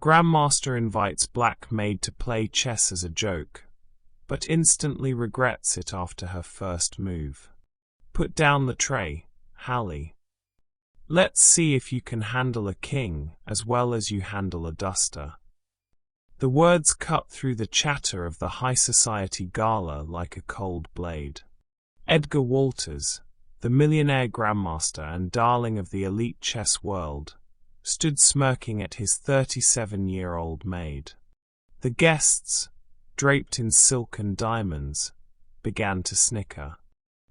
Grandmaster invites Black Maid to play chess as a joke, but instantly regrets it after her first move. Put down the tray, Hallie. Let's see if you can handle a king as well as you handle a duster. The words cut through the chatter of the high society gala like a cold blade. Edgar Walters, the millionaire grandmaster and darling of the elite chess world, stood smirking at his 37-year-old maid. The guests, draped in silk and diamonds, began to snicker.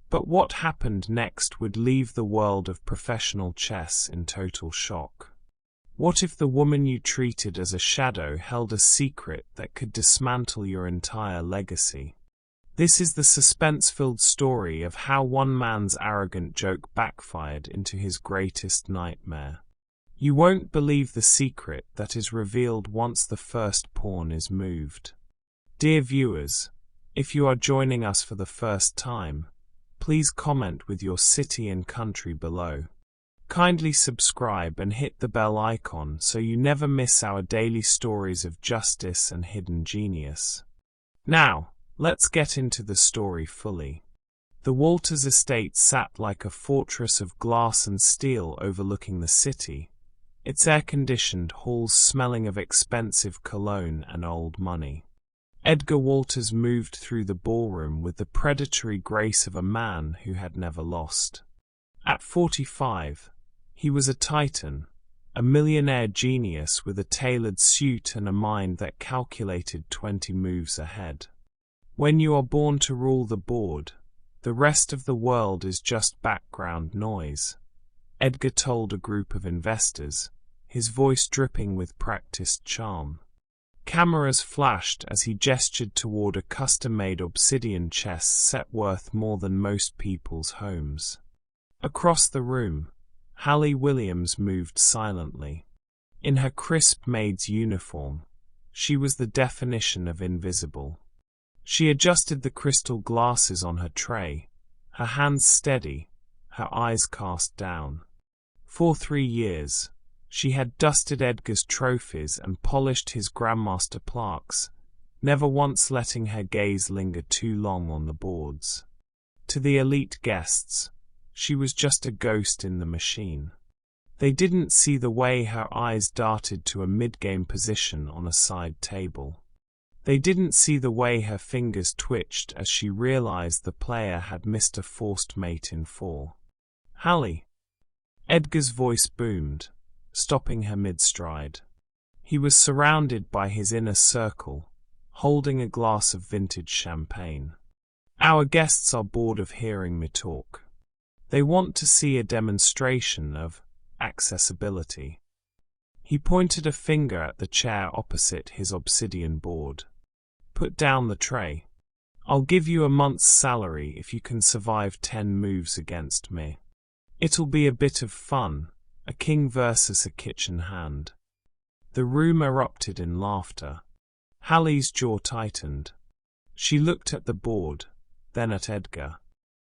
But what happened next would leave the world of professional chess in total shock. What if the woman you treated as a shadow held a secret that could dismantle your entire legacy? This is the suspense-filled story of how one man's arrogant joke backfired into his greatest nightmare. You won't believe the secret that is revealed once the first pawn is moved. Dear viewers, if you are joining us for the first time, please comment with your city and country below. Kindly subscribe and hit the bell icon so you never miss our daily stories of justice and hidden genius. Now, let's get into the story fully. The Walters estate sat like a fortress of glass and steel overlooking the city, its air-conditioned halls smelling of expensive cologne and old money. Edgar Walters moved through the ballroom with the predatory grace of a man who had never lost. At 45, he was a titan, a millionaire genius with a tailored suit and a mind that calculated 20 moves ahead. When you are born to rule the board, the rest of the world is just background noise, Edgar told a group of investors, his voice dripping with practiced charm. Cameras flashed as he gestured toward a custom-made obsidian chess set worth more than most people's homes. Across the room, Hallie Williams moved silently. In her crisp maid's uniform, she was the definition of invisible. She adjusted the crystal glasses on her tray, her hands steady, her eyes cast down. For 3 years, she had dusted Edgar's trophies and polished his Grandmaster plaques, never once letting her gaze linger too long on the boards. To the elite guests, she was just a ghost in the machine. They didn't see the way her eyes darted to a mid-game position on a side table. They didn't see the way her fingers twitched as she realized the player had missed a forced mate in 4. Hallie. Edgar's voice boomed, stopping her mid-stride. He was surrounded by his inner circle, holding a glass of vintage champagne. Our guests are bored of hearing me talk. They want to see a demonstration of accessibility. He pointed a finger at the chair opposite his obsidian board. Put down the tray. I'll give you a month's salary if you can survive 10 moves against me. It'll be a bit of fun, a king versus a kitchen hand. The room erupted in laughter. Hallie's jaw tightened. She looked at the board, then at Edgar.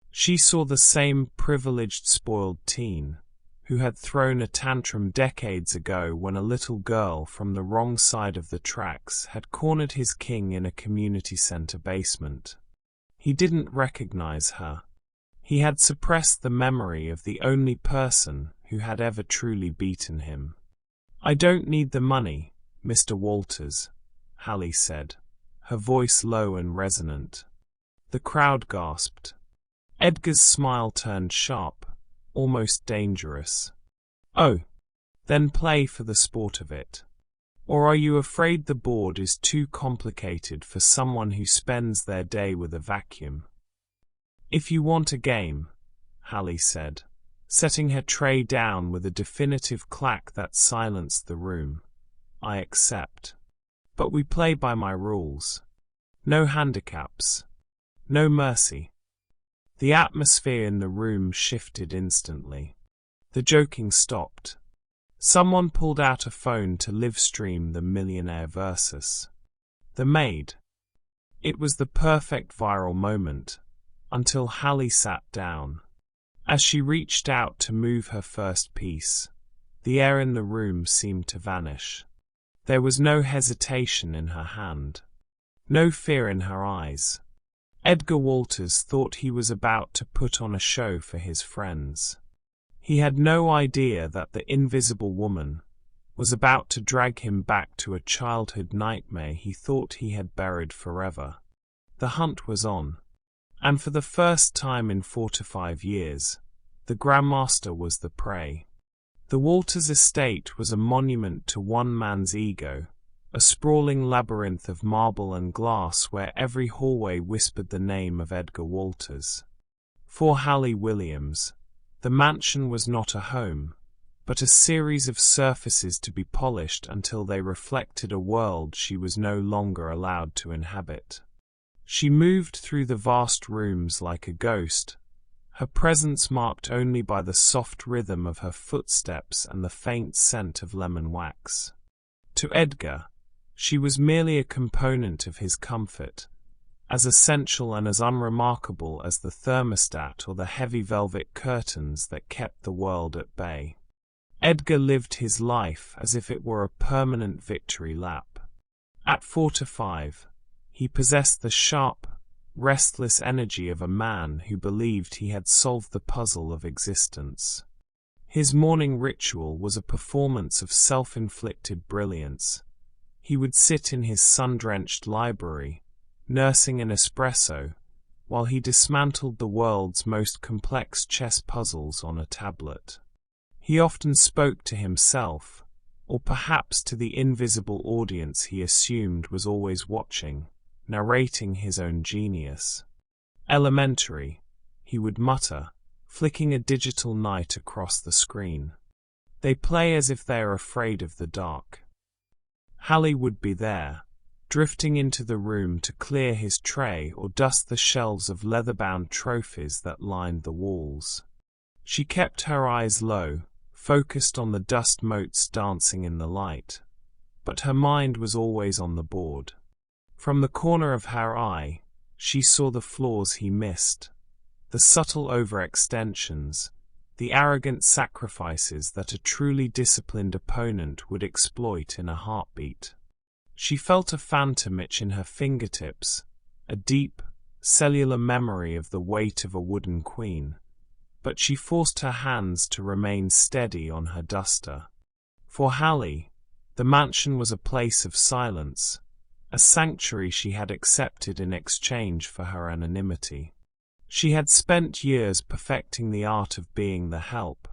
She saw the same privileged spoiled teen, who had thrown a tantrum decades ago when a little girl from the wrong side of the tracks had cornered his king in a community center basement. He didn't recognize her. He had suppressed the memory of the only person who had ever truly beaten him. I don't need the money, Mr. Walters, Hallie said, her voice low and resonant. The crowd gasped. Edgar's smile turned sharp, almost dangerous. Oh, then play for the sport of it. Or are you afraid the board is too complicated for someone who spends their day with a vacuum? If you want a game, Hallie said, setting her tray down with a definitive clack that silenced the room, I accept. But we play by my rules. No handicaps. No mercy. The atmosphere in the room shifted instantly. The joking stopped. Someone pulled out a phone to live stream the millionaire versus the Maid. It was the perfect viral moment, until Hallie sat down. As she reached out to move her first piece, the air in the room seemed to vanish. There was no hesitation in her hand, no fear in her eyes. Edgar Walters thought he was about to put on a show for his friends. He had no idea that the invisible woman was about to drag him back to a childhood nightmare he thought he had buried forever. The hunt was on, and for the first time in 4 to 5 years, the Grandmaster was the prey. The Walters estate was a monument to one man's ego, a sprawling labyrinth of marble and glass where every hallway whispered the name of Edgar Walters. For Hallie Williams, the mansion was not a home, but a series of surfaces to be polished until they reflected a world she was no longer allowed to inhabit. She moved through the vast rooms like a ghost, her presence marked only by the soft rhythm of her footsteps and the faint scent of lemon wax. To Edgar, she was merely a component of his comfort, as essential and as unremarkable as the thermostat or the heavy velvet curtains that kept the world at bay. Edgar lived his life as if it were a permanent victory lap. At 4 to 5, he possessed the sharp, restless energy of a man who believed he had solved the puzzle of existence. His morning ritual was a performance of self-inflicted brilliance. He would sit in his sun-drenched library, nursing an espresso, while he dismantled the world's most complex chess puzzles on a tablet. He often spoke to himself, or perhaps to the invisible audience he assumed was always watching, narrating his own genius. "Elementary," he would mutter, flicking a digital knight across the screen. "They play as if they are afraid of the dark." Hallie would be there, drifting into the room to clear his tray or dust the shelves of leather-bound trophies that lined the walls. She kept her eyes low, focused on the dust motes dancing in the light, but her mind was always on the board. From the corner of her eye, she saw the flaws he missed, the subtle overextensions, the arrogant sacrifices that a truly disciplined opponent would exploit in a heartbeat. She felt a phantom itch in her fingertips, a deep, cellular memory of the weight of a wooden queen, but she forced her hands to remain steady on her duster. For Hallie, the mansion was a place of silence, a sanctuary she had accepted in exchange for her anonymity. She had spent years perfecting the art of being the help,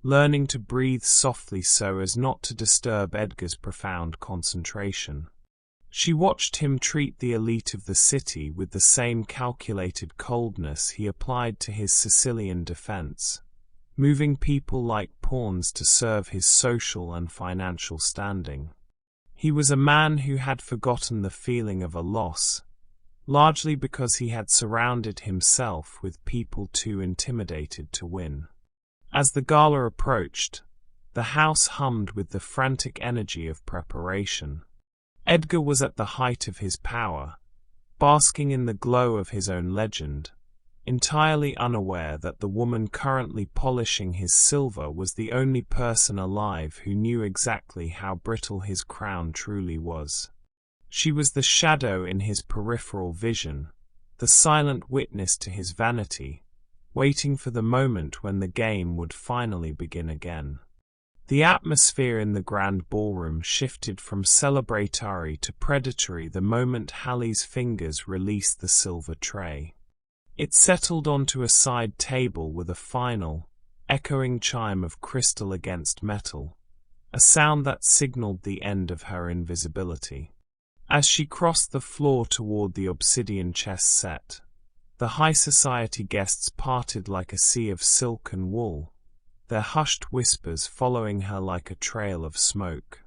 learning to breathe softly so as not to disturb Edgar's profound concentration. She watched him treat the elite of the city with the same calculated coldness he applied to his Sicilian defense, moving people like pawns to serve his social and financial standing. He was a man who had forgotten the feeling of a loss, largely because he had surrounded himself with people too intimidated to win. As the gala approached, the house hummed with the frantic energy of preparation. Edgar was at the height of his power, basking in the glow of his own legend, entirely unaware that the woman currently polishing his silver was the only person alive who knew exactly how brittle his crown truly was. She was the shadow in his peripheral vision, the silent witness to his vanity, waiting for the moment when the game would finally begin again. The atmosphere in the grand ballroom shifted from celebratory to predatory the moment Hallie's fingers released the silver tray. It settled onto a side table with a final, echoing chime of crystal against metal, a sound that signaled the end of her invisibility. As she crossed the floor toward the obsidian chess set, the high society guests parted like a sea of silk and wool, their hushed whispers following her like a trail of smoke.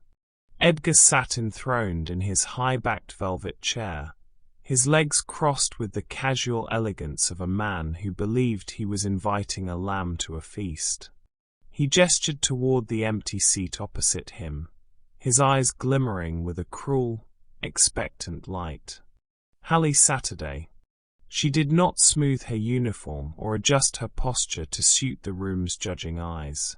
Edgar sat enthroned in his high-backed velvet chair, his legs crossed with the casual elegance of a man who believed he was inviting a lamb to a feast. He gestured toward the empty seat opposite him, his eyes glimmering with a cruel, expectant light. Hallie Saturday. She did not smooth her uniform or adjust her posture to suit the room's judging eyes.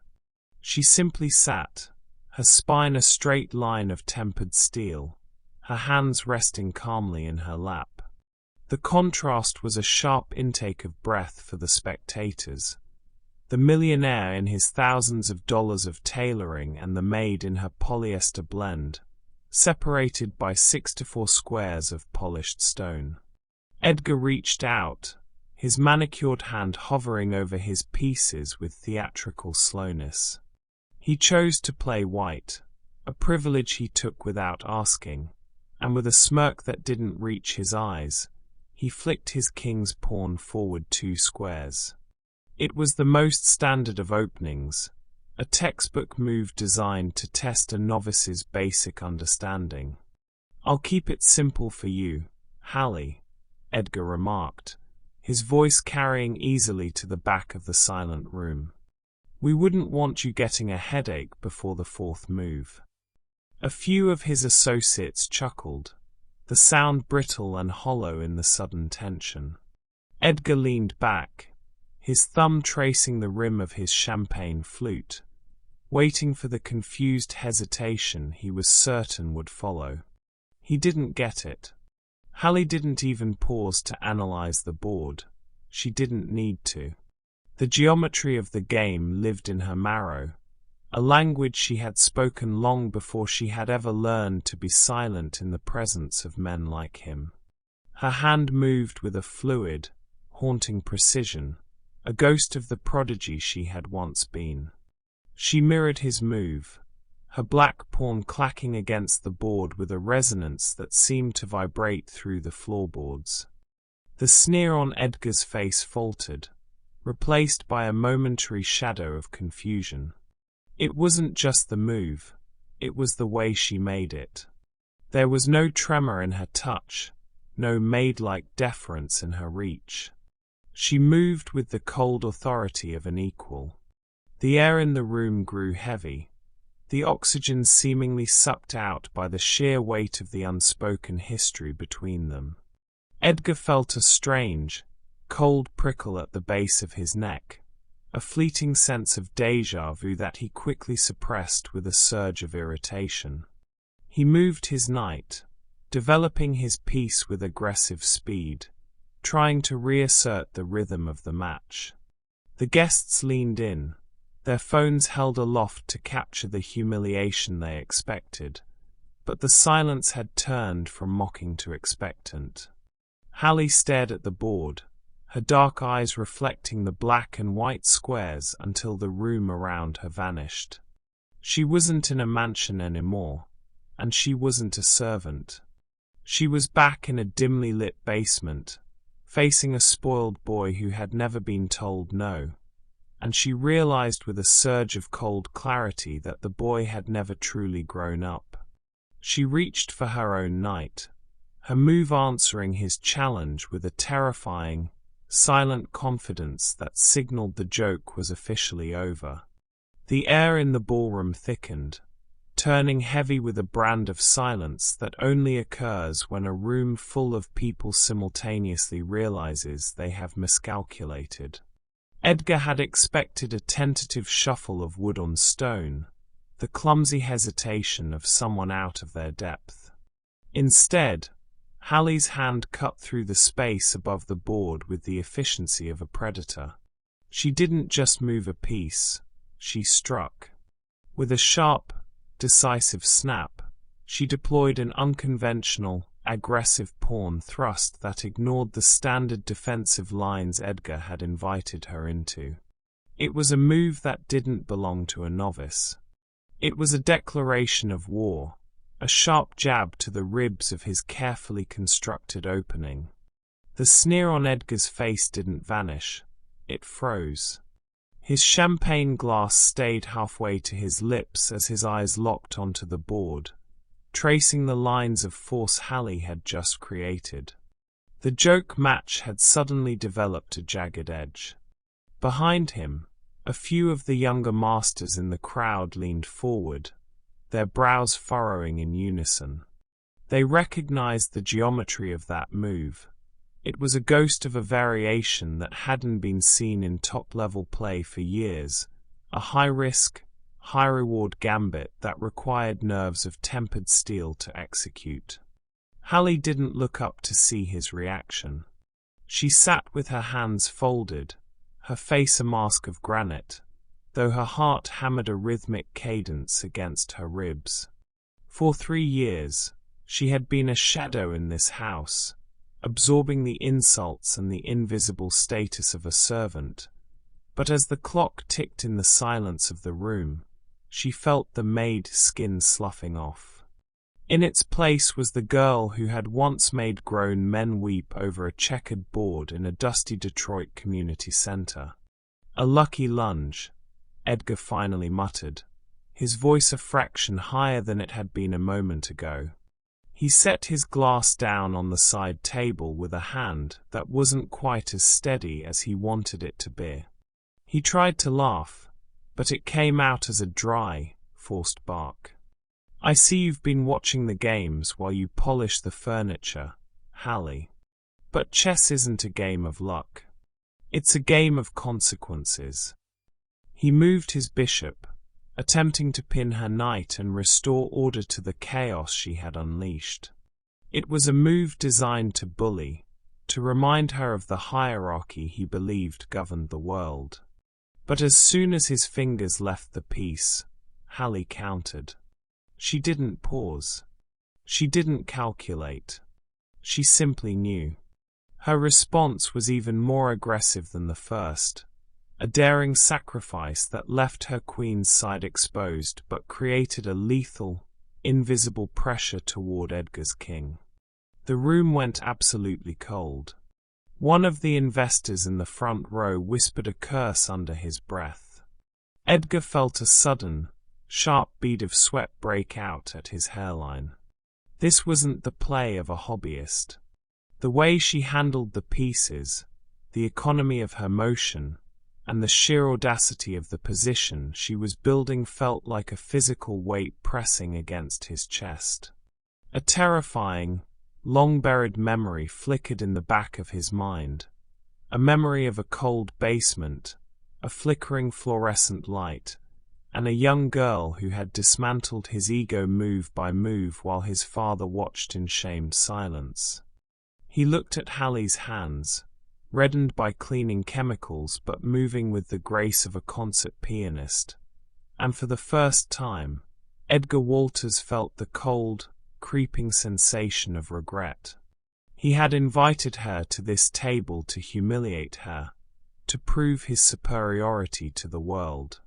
She simply sat, her spine a straight line of tempered steel, her hands resting calmly in her lap. The contrast was a sharp intake of breath for the spectators. The millionaire in his thousands of dollars of tailoring and the maid in her polyester blend, separated by 6 to 4 squares of polished stone. Edgar reached out, his manicured hand hovering over his pieces with theatrical slowness. He chose to play white, a privilege he took without asking, and with a smirk that didn't reach his eyes, he flicked his king's pawn forward 2 squares. It was the most standard of openings, a textbook move designed to test a novice's basic understanding. "I'll keep it simple for you, Hallie," Edgar remarked, his voice carrying easily to the back of the silent room. "We wouldn't want you getting a headache before the 4th move." A few of his associates chuckled, the sound brittle and hollow in the sudden tension. Edgar leaned back, his thumb tracing the rim of his champagne flute, waiting for the confused hesitation he was certain would follow. He didn't get it. Hallie didn't even pause to analyze the board. She didn't need to. The geometry of the game lived in her marrow, a language she had spoken long before she had ever learned to be silent in the presence of men like him. Her hand moved with a fluid, haunting precision, a ghost of the prodigy she had once been. She mirrored his move, her black pawn clacking against the board with a resonance that seemed to vibrate through the floorboards. The sneer on Edgar's face faltered, replaced by a momentary shadow of confusion. It wasn't just the move, it was the way she made it. There was no tremor in her touch, no maid-like deference in her reach. She moved with the cold authority of an equal. The air in the room grew heavy, the oxygen seemingly sucked out by the sheer weight of the unspoken history between them. Edgar felt a strange, cold prickle at the base of his neck, a fleeting sense of déjà vu that he quickly suppressed with a surge of irritation. He moved his knight, developing his piece with aggressive speed, trying to reassert the rhythm of the match. The guests leaned in, their phones held aloft to capture the humiliation they expected, but the silence had turned from mocking to expectant. Hallie stared at the board, her dark eyes reflecting the black and white squares until the room around her vanished. She wasn't in a mansion anymore, and she wasn't a servant. She was back in a dimly lit basement, facing a spoiled boy who had never been told no, and she realized with a surge of cold clarity that the boy had never truly grown up. She reached for her own knight, her move answering his challenge with a terrifying, silent confidence that signaled the joke was officially over. The air in the ballroom thickened, turning heavy with a brand of silence that only occurs when a room full of people simultaneously realizes they have miscalculated. Edgar had expected a tentative shuffle of wood on stone, the clumsy hesitation of someone out of their depth. Instead, Hallie's hand cut through the space above the board with the efficiency of a predator. She didn't just move a piece, she struck. With a sharp, decisive snap, she deployed an unconventional, aggressive pawn thrust that ignored the standard defensive lines Edgar had invited her into. It was a move that didn't belong to a novice. It was a declaration of war, a sharp jab to the ribs of his carefully constructed opening. The sneer on Edgar's face didn't vanish, it froze. His champagne glass stayed halfway to his lips as his eyes locked onto the board, tracing the lines of force Hallie had just created. The joke match had suddenly developed a jagged edge. Behind him, a few of the younger masters in the crowd leaned forward, their brows furrowing in unison. They recognized the geometry of that move. It was a ghost of a variation that hadn't been seen in top-level play for years, a high-risk, high-reward gambit that required nerves of tempered steel to execute. Hallie didn't look up to see his reaction. She sat with her hands folded, her face a mask of granite, though her heart hammered a rhythmic cadence against her ribs. For 3 years, she had been a shadow in this house, absorbing the insults and the invisible status of a servant. But as the clock ticked in the silence of the room, she felt the maid skin sloughing off. In its place was the girl who had once made grown men weep over a checkered board in a dusty Detroit community center. "A lucky lunge," Edgar finally muttered, his voice a fraction higher than it had been a moment ago. He set his glass down on the side table with a hand that wasn't quite as steady as he wanted it to be. He tried to laugh, but it came out as a dry, forced bark. "I see you've been watching the games while you polish the furniture, Hallie. But chess isn't a game of luck. It's a game of consequences." He moved his bishop, attempting to pin her knight and restore order to the chaos she had unleashed. It was a move designed to bully, to remind her of the hierarchy he believed governed the world. But as soon as his fingers left the piece, Hallie countered. She didn't pause. She didn't calculate. She simply knew. Her response was even more aggressive than the first, a daring sacrifice that left her queen's side exposed but created a lethal, invisible pressure toward Edgar's king. The room went absolutely cold. One of the investors in the front row whispered a curse under his breath. Edgar felt a sudden, sharp bead of sweat break out at his hairline. This wasn't the play of a hobbyist. The way she handled the pieces, the economy of her motion, and the sheer audacity of the position she was building felt like a physical weight pressing against his chest. A terrifying, long-buried memory flickered in the back of his mind, a memory of a cold basement, a flickering fluorescent light, and a young girl who had dismantled his ego move by move while his father watched in shamed silence. He looked at Hallie's hands, reddened by cleaning chemicals but moving with the grace of a concert pianist, and for the first time, Edgar Walters felt the cold, creeping sensation of regret. He had invited her to this table to humiliate her, to prove his superiority to the world.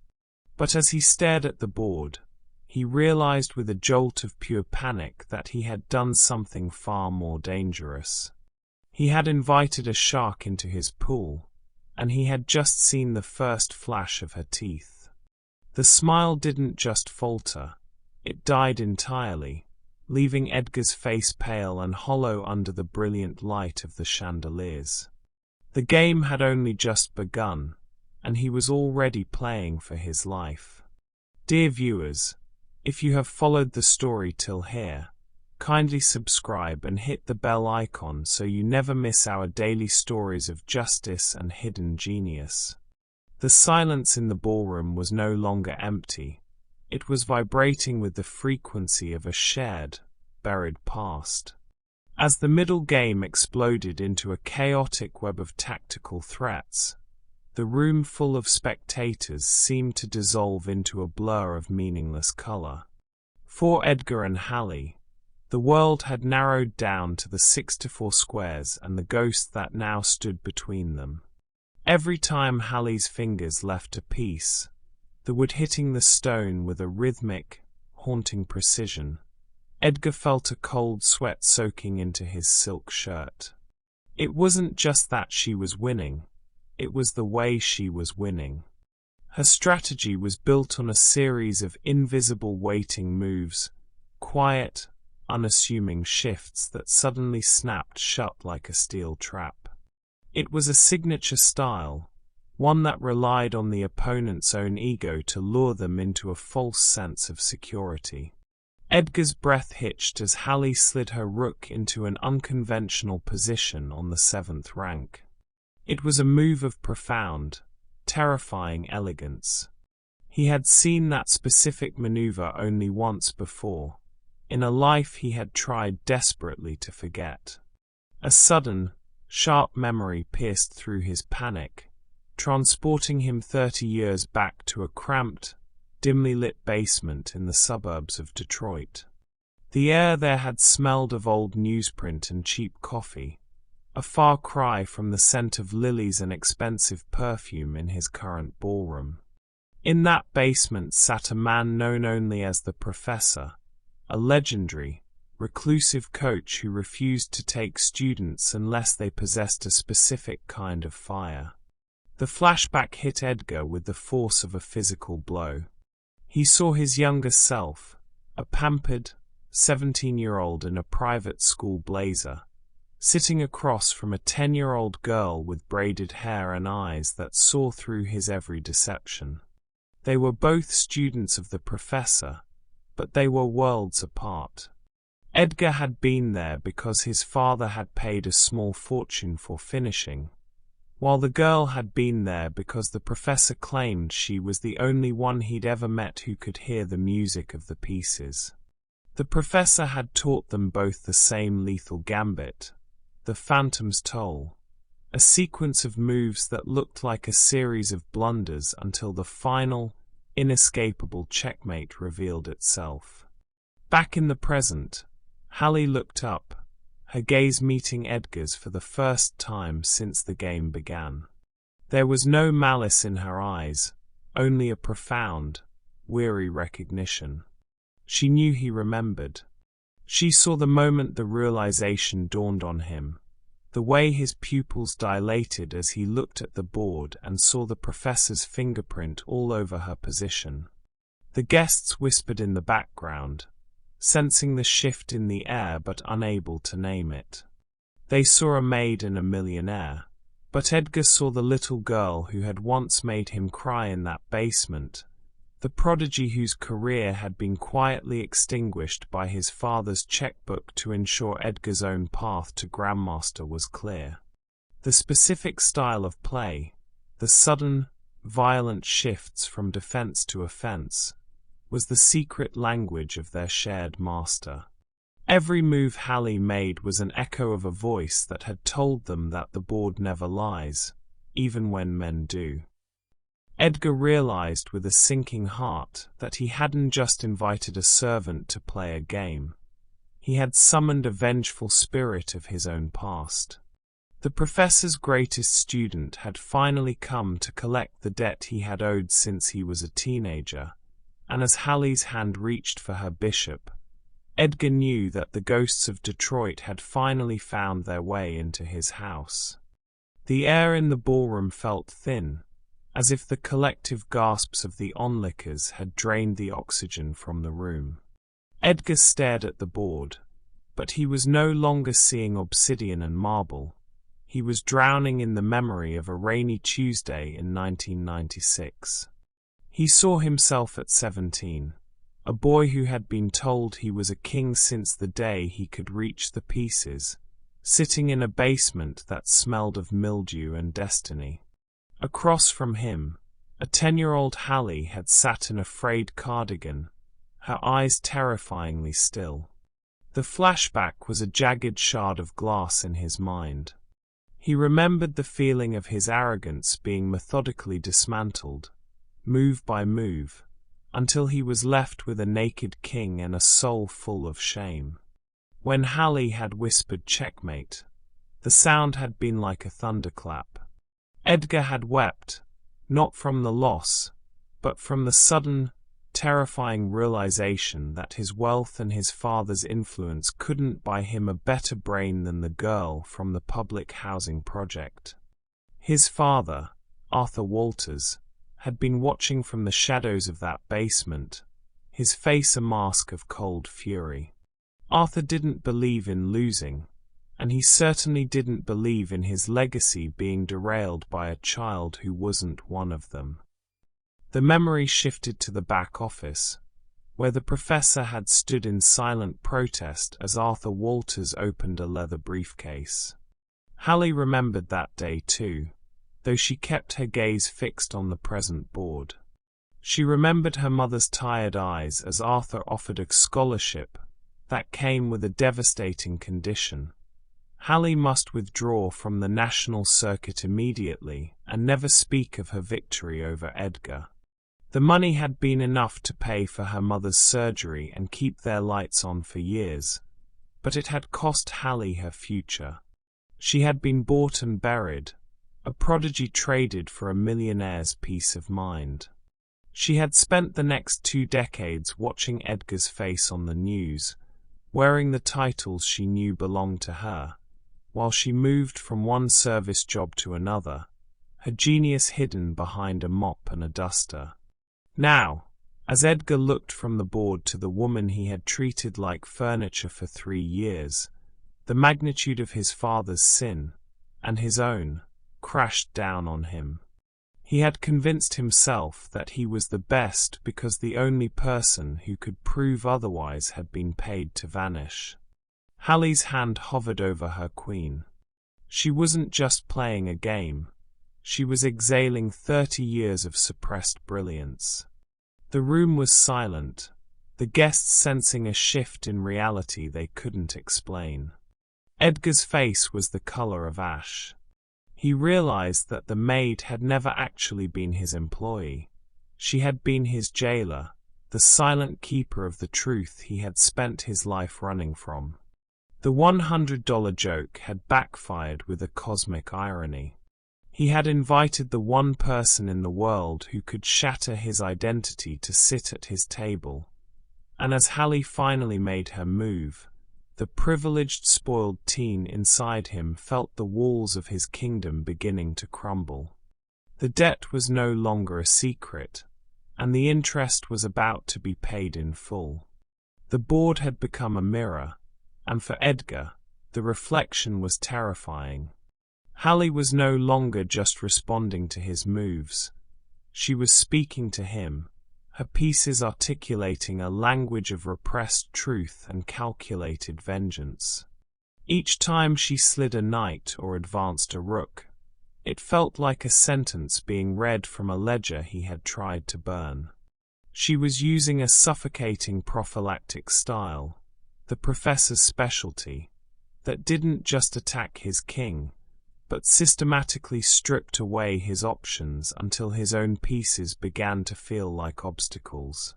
But as he stared at the board, he realized with a jolt of pure panic that he had done something far more dangerous. He had invited a shark into his pool, and he had just seen the first flash of her teeth. The smile didn't just falter, it died entirely, leaving Edgar's face pale and hollow under the brilliant light of the chandeliers. The game had only just begun, and he was already playing for his life. Dear viewers, if you have followed the story till here, kindly subscribe and hit the bell icon so you never miss our daily stories of justice and hidden genius. The silence in the ballroom was no longer empty. It was vibrating with the frequency of a shared, buried past. As the middle game exploded into a chaotic web of tactical threats, the room full of spectators seemed to dissolve into a blur of meaningless color. For Edgar and Hallie, the world had narrowed down to the 6-4 squares and the ghost that now stood between them. Every time Hallie's fingers left a piece, the wood hitting the stone with a rhythmic, haunting precision, Edgar felt a cold sweat soaking into his silk shirt. It wasn't just that she was winning. It was the way she was winning. Her strategy was built on a series of invisible waiting moves, quiet, unassuming shifts that suddenly snapped shut like a steel trap. It was a signature style, one that relied on the opponent's own ego to lure them into a false sense of security. Edgar's breath hitched as Hallie slid her rook into an unconventional position on the 7th rank. It was a move of profound, terrifying elegance. He had seen that specific maneuver only once before, in a life he had tried desperately to forget. A sudden, sharp memory pierced through his panic, transporting him 30 years back to a cramped, dimly lit basement in the suburbs of Detroit. The air there had smelled of old newsprint and cheap coffee, a far cry from the scent of lilies and expensive perfume in his current ballroom. In that basement sat a man known only as the Professor, a legendary, reclusive coach who refused to take students unless they possessed a specific kind of fire. The flashback hit Edgar with the force of a physical blow. He saw his younger self, a pampered, 17-year-old in a private school blazer, sitting across from a 10-year-old girl with braided hair and eyes that saw through his every deception. They were both students of the Professor, but they were worlds apart. Edgar had been there because his father had paid a small fortune for finishing, while the girl had been there because the Professor claimed she was the only one he'd ever met who could hear the music of the pieces. The Professor had taught them both the same lethal gambit, the Phantom's Toll, a sequence of moves that looked like a series of blunders until the final, inescapable checkmate revealed itself. Back in the present, Hallie looked up, her gaze meeting Edgar's for the first time since the game began. There was no malice in her eyes, only a profound, weary recognition. She knew he remembered. She saw the moment the realization dawned on him, the way his pupils dilated as he looked at the board and saw the Professor's fingerprint all over her position. The guests whispered in the background, sensing the shift in the air but unable to name it. They saw a maid and a millionaire, but Edgar saw the little girl who had once made him cry in that basement, the prodigy whose career had been quietly extinguished by his father's checkbook to ensure Edgar's own path to Grandmaster was clear. The specific style of play, the sudden, violent shifts from defense to offense, was the secret language of their shared master. Every move Hallie made was an echo of a voice that had told them that the board never lies, even when men do. Edgar realized with a sinking heart that he hadn't just invited a servant to play a game. He had summoned a vengeful spirit of his own past. The Professor's greatest student had finally come to collect the debt he had owed since he was a teenager, and as Hallie's hand reached for her bishop, Edgar knew that the ghosts of Detroit had finally found their way into his house. The air in the ballroom felt thin, as if the collective gasps of the onlookers had drained the oxygen from the room. Edgar stared at the board, but he was no longer seeing obsidian and marble. He was drowning in the memory of a rainy Tuesday in 1996. He saw himself at 17, a boy who had been told he was a king since the day he could reach the pieces, sitting in a basement that smelled of mildew and destiny. Across from him, a 10-year-old Hallie had sat in a frayed cardigan, her eyes terrifyingly still. The flashback was a jagged shard of glass in his mind. He remembered the feeling of his arrogance being methodically dismantled, move by move, until he was left with a naked king and a soul full of shame. When Hallie had whispered checkmate, the sound had been like a thunderclap. Edgar had wept, not from the loss, but from the sudden, terrifying realization that his wealth and his father's influence couldn't buy him a better brain than the girl from the public housing project. His father, Arthur Walters, had been watching from the shadows of that basement, his face a mask of cold fury. Arthur didn't believe in losing, and he certainly didn't believe in his legacy being derailed by a child who wasn't one of them. The memory shifted to the back office, where the Professor had stood in silent protest as Arthur Walters opened a leather briefcase. Hallie remembered that day too, though she kept her gaze fixed on the present board. She remembered her mother's tired eyes as Arthur offered a scholarship that came with a devastating condition. Hallie must withdraw from the national circuit immediately and never speak of her victory over Edgar. The money had been enough to pay for her mother's surgery and keep their lights on for years, but it had cost Hallie her future. She had been bought and buried, a prodigy traded for a millionaire's peace of mind. She had spent the next 2 decades watching Edgar's face on the news, wearing the titles she knew belonged to her, while she moved from one service job to another, her genius hidden behind a mop and a duster. Now, as Edgar looked from the board to the woman he had treated like furniture for 3 years, the magnitude of his father's sin, and his own, crashed down on him. He had convinced himself that he was the best because the only person who could prove otherwise had been paid to vanish. Hallie's hand hovered over her queen. She wasn't just playing a game. She was exhaling 30 years of suppressed brilliance. The room was silent, the guests sensing a shift in reality they couldn't explain. Edgar's face was the color of ash. He realized that the maid had never actually been his employee. She had been his jailer, the silent keeper of the truth he had spent his life running from. The $100 joke had backfired with a cosmic irony. He had invited the one person in the world who could shatter his identity to sit at his table. And as Hallie finally made her move, the privileged, spoiled teen inside him felt the walls of his kingdom beginning to crumble. The debt was no longer a secret, and the interest was about to be paid in full. The board had become a mirror, and for Edgar, the reflection was terrifying. Hallie was no longer just responding to his moves. She was speaking to him, her pieces articulating a language of repressed truth and calculated vengeance. Each time she slid a knight or advanced a rook, it felt like a sentence being read from a ledger he had tried to burn. She was using a suffocating prophylactic style, the professor's specialty, that didn't just attack his king, but systematically stripped away his options until his own pieces began to feel like obstacles.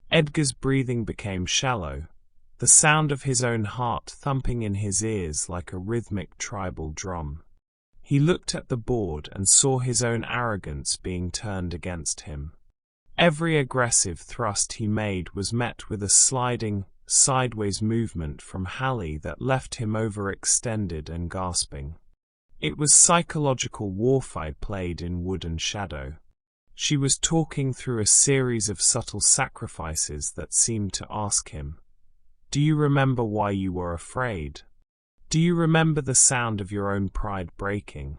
Edgar's breathing became shallow, the sound of his own heart thumping in his ears like a rhythmic tribal drum. He looked at the board and saw his own arrogance being turned against him. Every aggressive thrust he made was met with a sliding, sideways movement from Hallie that left him overextended and gasping. It was psychological warfare played in wood and shadow. She was talking through a series of subtle sacrifices that seemed to ask him, "Do you remember why you were afraid? Do you remember the sound of your own pride breaking?"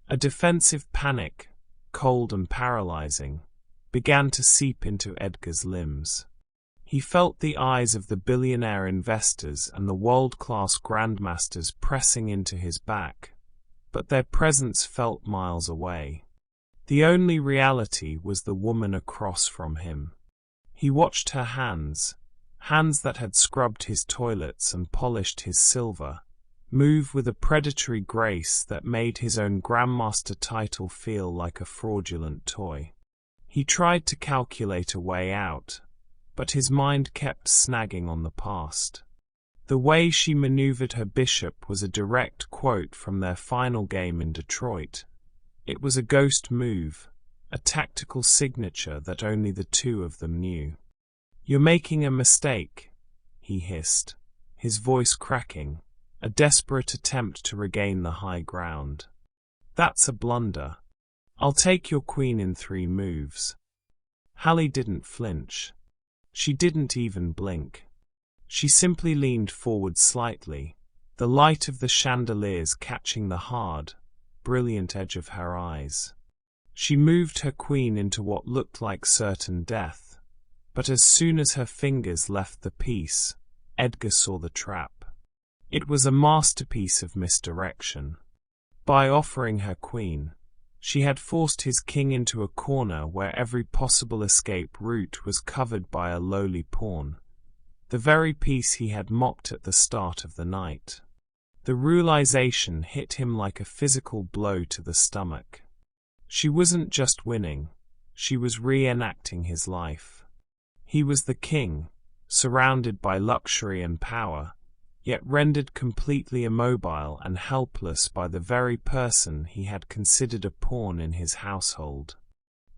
A defensive panic, cold and paralyzing, began to seep into Edgar's limbs. He felt the eyes of the billionaire investors and the world-class grandmasters pressing into his back, but their presence felt miles away. The only reality was the woman across from him. He watched her hands, hands that had scrubbed his toilets and polished his silver, move with a predatory grace that made his own Grandmaster title feel like a fraudulent toy. He tried to calculate a way out, but his mind kept snagging on the past. The way she maneuvered her bishop was a direct quote from their final game in Detroit. It was a ghost move, a tactical signature that only the two of them knew. "You're making a mistake," he hissed, his voice cracking, a desperate attempt to regain the high ground. "That's a blunder. I'll take your queen in 3 moves." Hallie didn't flinch. She didn't even blink. She simply leaned forward slightly, the light of the chandeliers catching the hard, brilliant edge of her eyes. She moved her queen into what looked like certain death, but as soon as her fingers left the piece, Edgar saw the trap. It was a masterpiece of misdirection. By offering her queen, She had forced his king into a corner where every possible escape route was covered by a lowly pawn, the very piece he had mocked at the start of the night. The realization hit him like a physical blow to the stomach. She wasn't just winning, she was reenacting his life. He was the king, surrounded by luxury and power, yet rendered completely immobile and helpless by the very person he had considered a pawn in his household.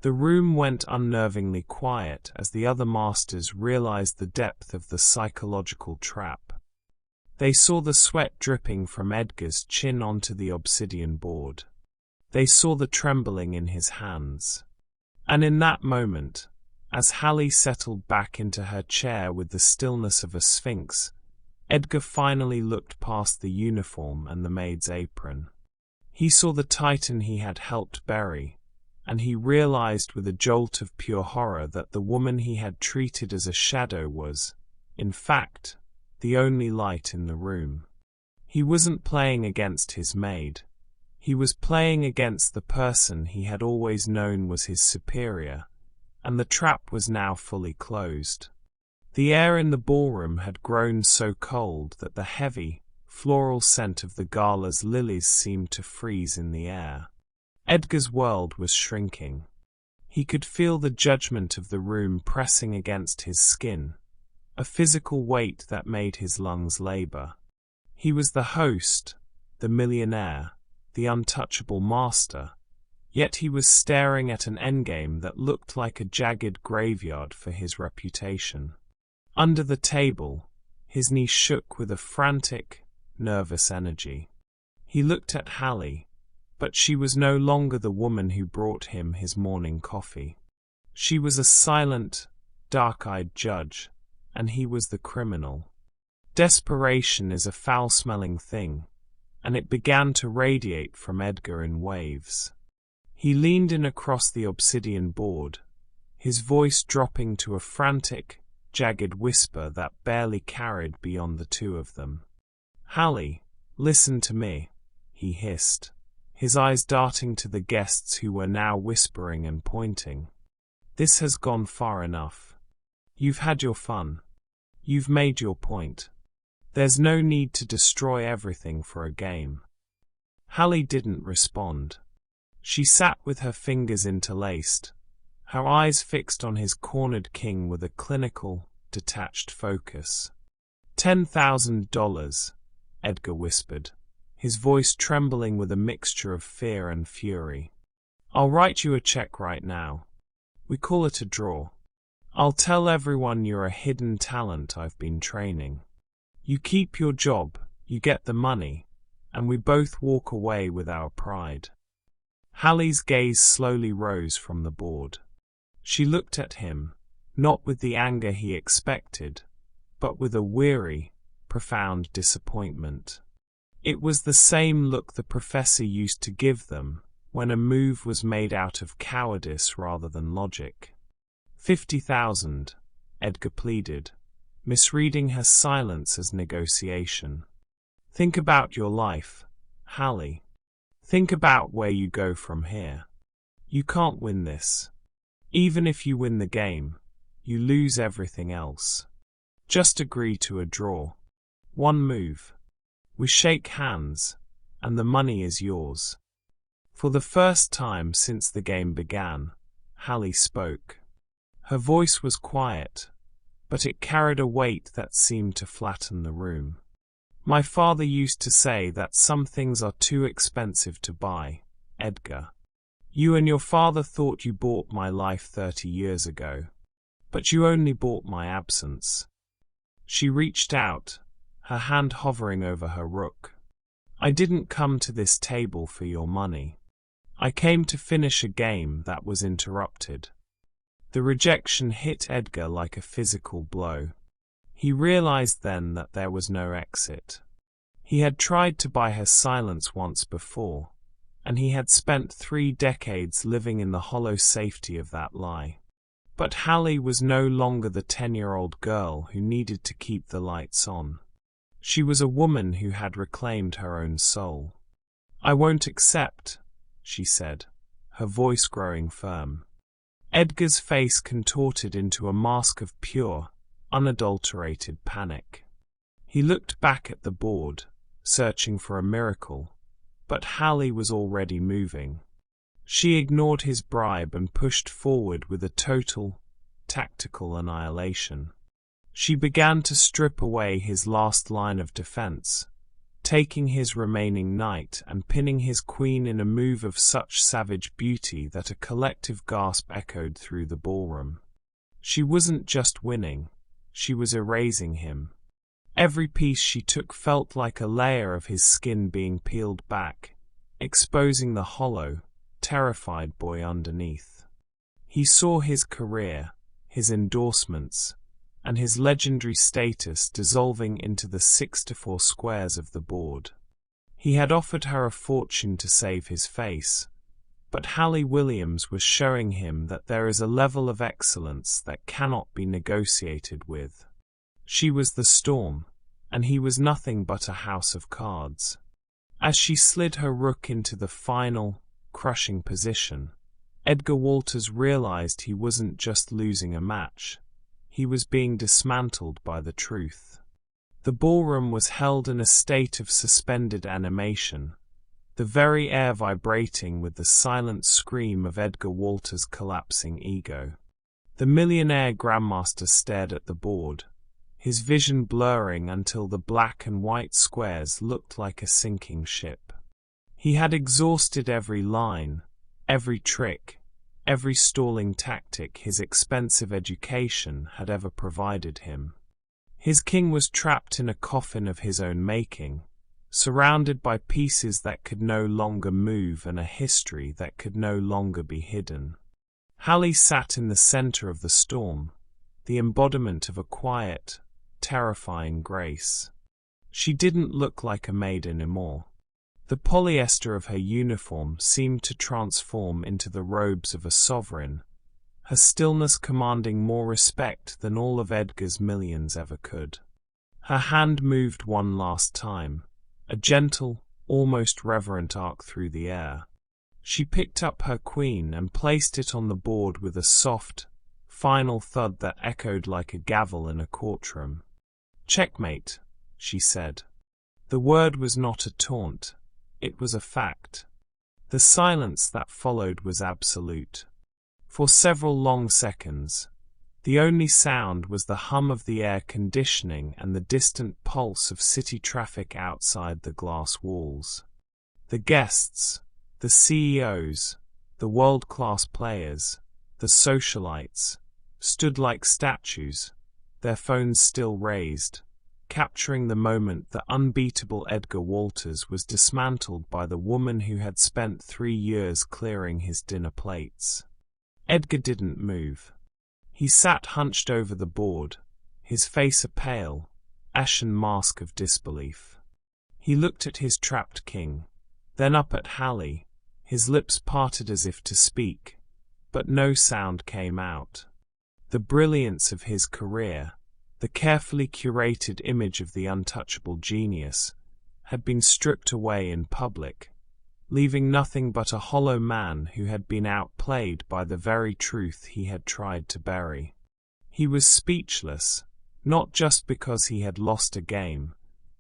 The room went unnervingly quiet as the other masters realized the depth of the psychological trap. They saw the sweat dripping from Edgar's chin onto the obsidian board. They saw the trembling in his hands. And in that moment, as Hallie settled back into her chair with the stillness of a sphinx, Edgar finally looked past the uniform and the maid's apron. He saw the titan he had helped bury, and he realized with a jolt of pure horror that the woman he had treated as a shadow was, in fact, the only light in the room. He wasn't playing against his maid. He was playing against the person he had always known was his superior, and the trap was now fully closed. The air in the ballroom had grown so cold that the heavy, floral scent of the gala's lilies seemed to freeze in the air. Edgar's world was shrinking. He could feel the judgment of the room pressing against his skin, a physical weight that made his lungs labor. He was the host, the millionaire, the untouchable master, yet he was staring at an endgame that looked like a jagged graveyard for his reputation. Under the table, his knees shook with a frantic, nervous energy. He looked at Hallie, but she was no longer the woman who brought him his morning coffee. She was a silent, dark-eyed judge, and he was the criminal. Desperation is a foul-smelling thing, and it began to radiate from Edgar in waves. He leaned in across the obsidian board, his voice dropping to a frantic, jagged whisper that barely carried beyond the two of them. "Hallie, listen to me," he hissed, his eyes darting to the guests who were now whispering and pointing. "This has gone far enough. You've had your fun. You've made your point. There's no need to destroy everything for a game." Hallie didn't respond. She sat with her fingers interlaced, her eyes fixed on his cornered king with a clinical, detached focus. $10,000, Edgar whispered, his voice trembling with a mixture of fear and fury. "I'll write you a check right now. We call it a draw. I'll tell everyone you're a hidden talent I've been training. You keep your job, you get the money, and we both walk away with our pride." Hallie's gaze slowly rose from the board. She looked at him, not with the anger he expected, but with a weary, profound disappointment. It was the same look the professor used to give them when a move was made out of cowardice rather than logic. 50,000, Edgar pleaded, misreading her silence as negotiation. "Think about your life, Hallie. Think about where you go from here. You can't win this. Even if you win the game, you lose everything else. Just agree to a draw. One move. We shake hands, and the money is yours." For the first time since the game began, Hallie spoke. Her voice was quiet, but it carried a weight that seemed to flatten the room. "My father used to say that some things are too expensive to buy, Edgar. You and your father thought you bought my life 30 years ago, but you only bought my absence." She reached out, her hand hovering over her rook. "I didn't come to this table for your money. I came to finish a game that was interrupted." The rejection hit Edgar like a physical blow. He realized then that there was no exit. He had tried to buy her silence once before, and he had spent 3 decades living in the hollow safety of that lie. But Hallie was no longer the 10-year-old girl who needed to keep the lights on. She was a woman who had reclaimed her own soul. "I won't accept," she said, her voice growing firm. Edgar's face contorted into a mask of pure, unadulterated panic. He looked back at the board, searching for a miracle, but Hallie was already moving. She ignored his bribe and pushed forward with a total, tactical annihilation. She began to strip away his last line of defense, taking his remaining knight and pinning his queen in a move of such savage beauty that a collective gasp echoed through the ballroom. She wasn't just winning, she was erasing him. Every piece she took felt like a layer of his skin being peeled back, exposing the hollow, terrified boy underneath. He saw his career, his endorsements, and his legendary status dissolving into the 6-4 squares of the board. He had offered her a fortune to save his face, but Hallie Williams was showing him that there is a level of excellence that cannot be negotiated with. She was the storm, and he was nothing but a house of cards. As she slid her rook into the final, crushing position, Edgar Walters realized he wasn't just losing a match. He was being dismantled by the truth. The ballroom was held in a state of suspended animation, the very air vibrating with the silent scream of Edgar Walters' collapsing ego. The millionaire Grandmaster stared at the board, his vision blurring until the black and white squares looked like a sinking ship. He had exhausted every line, every trick, every stalling tactic his expensive education had ever provided him. His king was trapped in a coffin of his own making, surrounded by pieces that could no longer move and a history that could no longer be hidden. Hallie sat in the center of the storm, the embodiment of a quiet, terrifying grace. She didn't look like a maid anymore. The polyester of her uniform seemed to transform into the robes of a sovereign, her stillness commanding more respect than all of Edgar's millions ever could. Her hand moved one last time, a gentle, almost reverent arc through the air. She picked up her queen and placed it on the board with a soft, final thud that echoed like a gavel in a courtroom. "Checkmate," she said. The word was not a taunt. It was a fact. The silence that followed was absolute. For several long seconds, the only sound was the hum of the air conditioning and the distant pulse of city traffic outside the glass walls. The guests, the CEOs, the world-class players, the socialites, stood like statues, their phones still raised, capturing the moment the unbeatable Edgar Walters was dismantled by the woman who had spent 3 years clearing his dinner plates. Edgar didn't move. He sat hunched over the board, his face a pale, ashen mask of disbelief. He looked at his trapped king, then up at Hallie, his lips parted as if to speak, but no sound came out. The brilliance of his career, the carefully curated image of the untouchable genius, had been stripped away in public, leaving nothing but a hollow man who had been outplayed by the very truth he had tried to bury. He was speechless, not just because he had lost a game,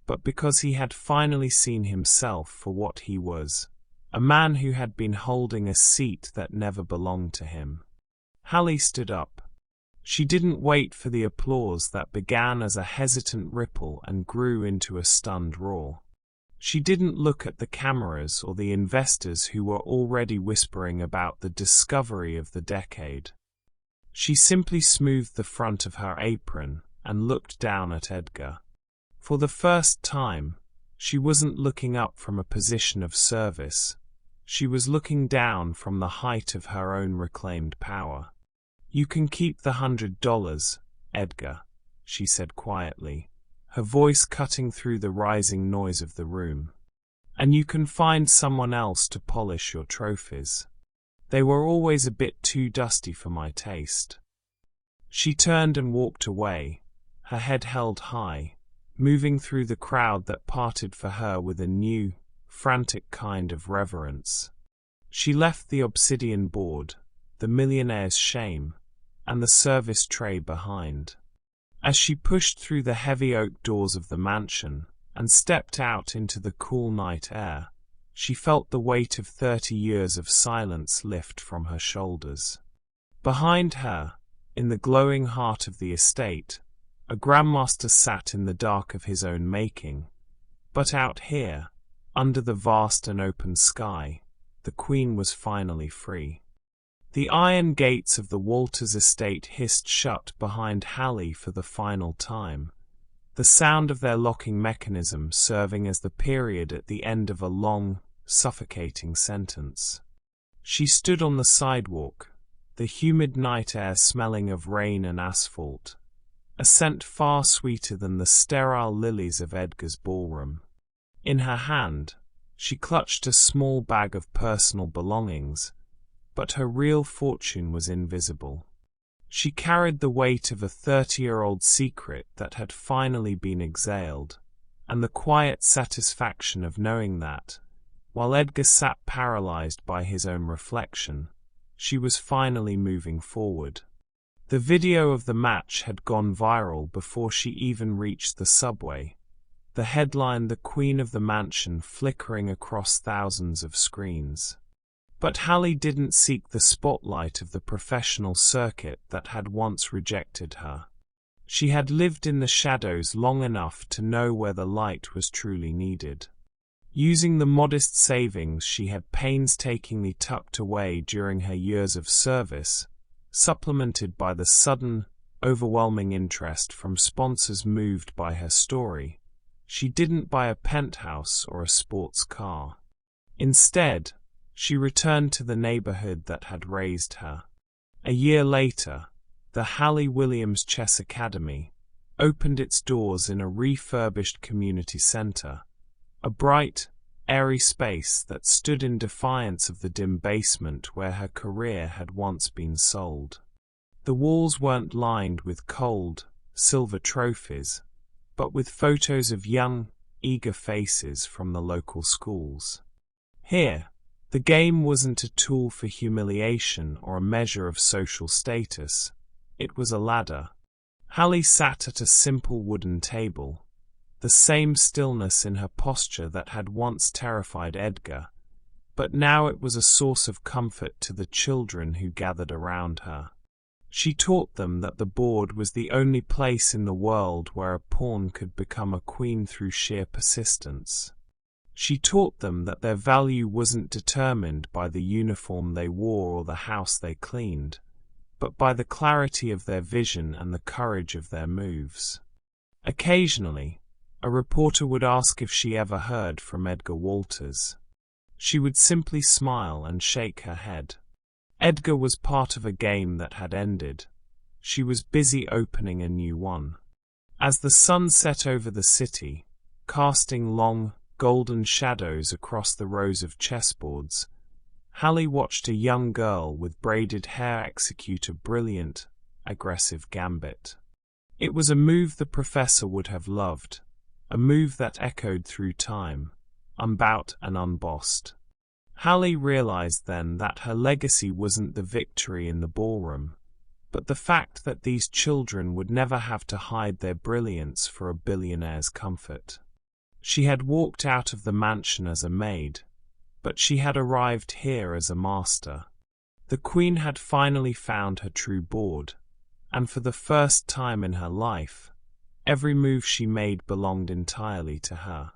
but because he had finally seen himself for what he was, a man who had been holding a seat that never belonged to him. Hallie stood up. She didn't wait for the applause that began as a hesitant ripple and grew into a stunned roar. She didn't look at the cameras or the investors who were already whispering about the discovery of the decade. She simply smoothed the front of her apron and looked down at Edgar. For the first time, she wasn't looking up from a position of service. She was looking down from the height of her own reclaimed power. "You can keep the $100, Edgar," she said quietly, her voice cutting through the rising noise of the room. "And you can find someone else to polish your trophies. They were always a bit too dusty for my taste." She turned and walked away, her head held high, moving through the crowd that parted for her with a new, frantic kind of reverence. She left the obsidian board, the millionaire's shame, and the service tray behind. As she pushed through the heavy oak doors of the mansion and stepped out into the cool night air, she felt the weight of 30 years of silence lift from her shoulders. Behind her, in the glowing heart of the estate, a Grandmaster sat in the dark of his own making. But out here, under the vast and open sky, the Queen was finally free. The iron gates of the Walters estate hissed shut behind Hallie for the final time, the sound of their locking mechanism serving as the period at the end of a long, suffocating sentence. She stood on the sidewalk, the humid night air smelling of rain and asphalt, a scent far sweeter than the sterile lilies of Edgar's ballroom. In her hand, she clutched a small bag of personal belongings, but her real fortune was invisible. She carried the weight of a 30-year-old secret that had finally been exhaled, and the quiet satisfaction of knowing that, while Edgar sat paralyzed by his own reflection, she was finally moving forward. The video of the match had gone viral before she even reached the subway, the headline "The Queen of the Mansion" flickering across thousands of screens. But Hallie didn't seek the spotlight of the professional circuit that had once rejected her. She had lived in the shadows long enough to know where the light was truly needed. Using the modest savings she had painstakingly tucked away during her years of service, supplemented by the sudden, overwhelming interest from sponsors moved by her story, she didn't buy a penthouse or a sports car. Instead, she returned to the neighborhood that had raised her. A year later, the Hallie Williams Chess Academy opened its doors in a refurbished community center, a bright, airy space that stood in defiance of the dim basement where her career had once been sold. The walls weren't lined with cold, silver trophies, but with photos of young, eager faces from the local schools. Here, the game wasn't a tool for humiliation or a measure of social status. It was a ladder. Hallie sat at a simple wooden table, the same stillness in her posture that had once terrified Edgar, but now it was a source of comfort to the children who gathered around her. She taught them that the board was the only place in the world where a pawn could become a queen through sheer persistence. She taught them that their value wasn't determined by the uniform they wore or the house they cleaned, but by the clarity of their vision and the courage of their moves. Occasionally, a reporter would ask if she ever heard from Edgar Walters. She would simply smile and shake her head. Edgar was part of a game that had ended. She was busy opening a new one. As the sun set over the city, casting long, golden shadows across the rows of chessboards, Hallie watched a young girl with braided hair execute a brilliant, aggressive gambit. It was a move the professor would have loved, a move that echoed through time, unbought and unbossed. Hallie realized then that her legacy wasn't the victory in the ballroom, but the fact that these children would never have to hide their brilliance for a billionaire's comfort. She had walked out of the mansion as a maid, but she had arrived here as a master. The Queen had finally found her true board, and for the first time in her life, every move she made belonged entirely to her.